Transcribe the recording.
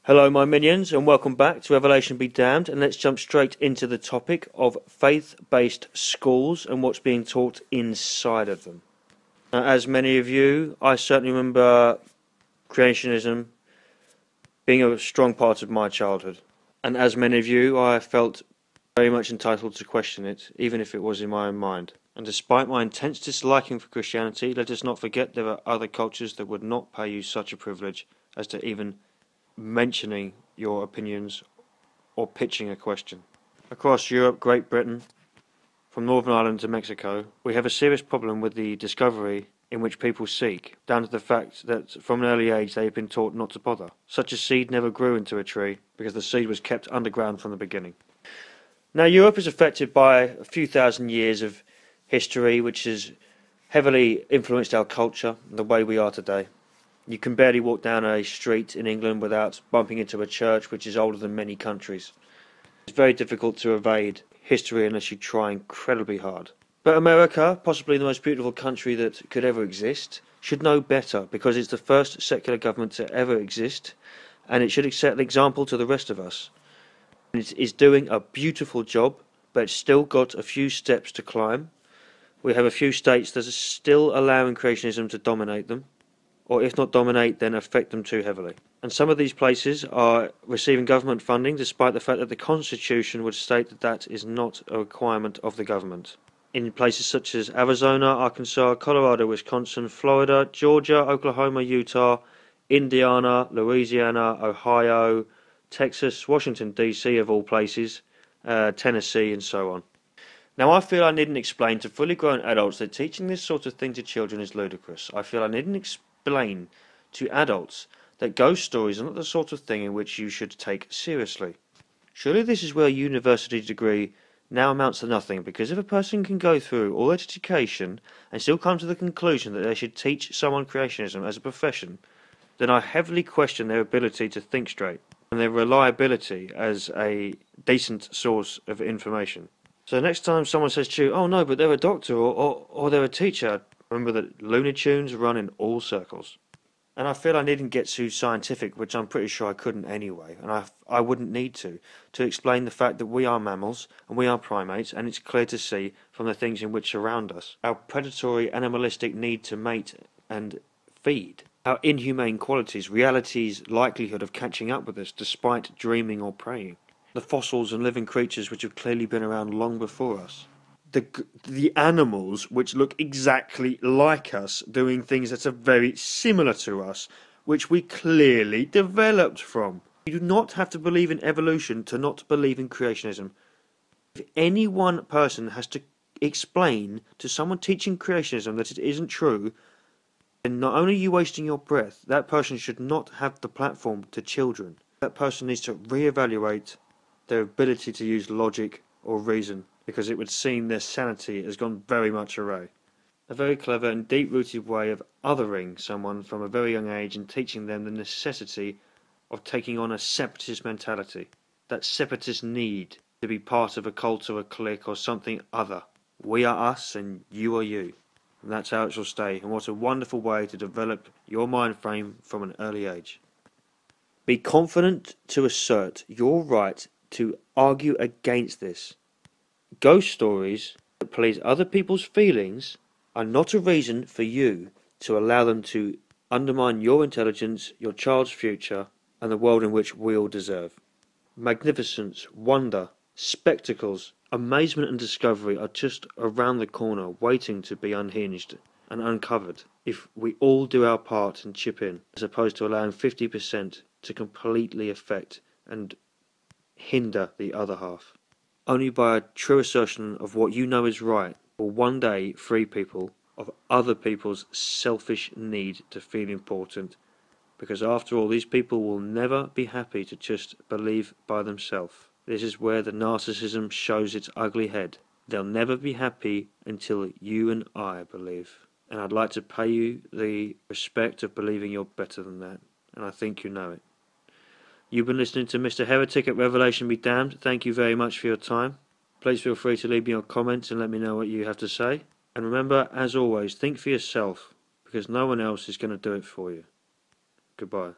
Hello my minions and welcome back to Revelation Be Damned, and let's jump straight into the topic of faith-based schools and what's being taught inside of them. As many of you, I certainly remember creationism being a strong part of my childhood, and as many of you, I felt very much entitled to question it, even if it was in my own mind. And despite my intense disliking for Christianity, let us not forget there are other cultures that would not pay you such a privilege as to even mentioning your opinions or pitching a question. Across Europe, Great Britain, from Northern Ireland to Mexico, we have a serious problem with the discovery in which people seek, down to the fact that from an early age they have been taught not to bother. Such a seed never grew into a tree because the seed was kept underground from the beginning. Now Europe is affected by a few thousand years of history which has heavily influenced our culture and the way we are today. You can barely walk down a street in England without bumping into a church which is older than many countries. It's very difficult to evade history unless you try incredibly hard. But America, possibly the most beautiful country that could ever exist, should know better because it's the first secular government to ever exist, and it should set an example to the rest of us. It is doing a beautiful job, but it's still got a few steps to climb. We have a few states that are still allowing creationism to dominate them, or if not dominate, then affect them too heavily. And some of these places are receiving government funding despite the fact that the Constitution would state that that is not a requirement of the government. In places such as Arizona, Arkansas, Colorado, Wisconsin, Florida, Georgia, Oklahoma, Utah, Indiana, Louisiana, Ohio, Texas, Washington DC of all places, Tennessee and so on. Now I feel I needn't explain to fully grown adults that teaching this sort of thing to children is ludicrous. I feel I needn't explain to adults that ghost stories are not the sort of thing in which you should take seriously. Surely this is where a university degree now amounts to nothing, because if a person can go through all that education and still come to the conclusion that they should teach someone creationism as a profession, then I heavily question their ability to think straight and their reliability as a decent source of information. So next time someone says to you, oh no, but they're a doctor or they're a teacher, remember that Looney Tunes run in all circles. And I feel I needn't get too scientific, which I'm pretty sure I couldn't anyway, and I wouldn't need to explain the fact that we are mammals and we are primates, and it's clear to see from the things in which surround us. Our predatory animalistic need to mate and feed. Our inhumane qualities, reality's likelihood of catching up with us despite dreaming or praying. The fossils and living creatures which have clearly been around long before us. The animals which look exactly like us doing things that are very similar to us, which we clearly developed from. You do not have to believe in evolution to not believe in creationism. If any one person has to explain to someone teaching creationism that it isn't true, then not only are you wasting your breath, that person should not have the platform to children. That person needs to reevaluate their ability to use logic or reason, because it would seem their sanity has gone very much awry. A very clever and deep-rooted way of othering someone from a very young age and teaching them the necessity of taking on a separatist mentality, that separatist need to be part of a cult or a clique or something other. We are us and you are you, and that's how it shall stay, and what a wonderful way to develop your mind frame from an early age. Be confident to assert your right to argue against this. Ghost stories that please other people's feelings are not a reason for you to allow them to undermine your intelligence, your child's future, and the world in which we all deserve. Magnificence, wonder, spectacles, amazement and discovery are just around the corner, waiting to be unhinged and uncovered if we all do our part and chip in, as opposed to allowing 50% to completely affect and hinder the other half. Only by a true assertion of what you know is right will one day free people of other people's selfish need to feel important, because after all, these people will never be happy to just believe by themselves. This is where the narcissism shows its ugly head. They'll never be happy until you and I believe. And I'd like to pay you the respect of believing you're better than that, and I think you know it. You've been listening to Mr. Heretic at Revelation Be Damned. Thank you very much for your time. Please feel free to leave me your comments and let me know what you have to say. And remember, as always, think for yourself, because no one else is going to do it for you. Goodbye.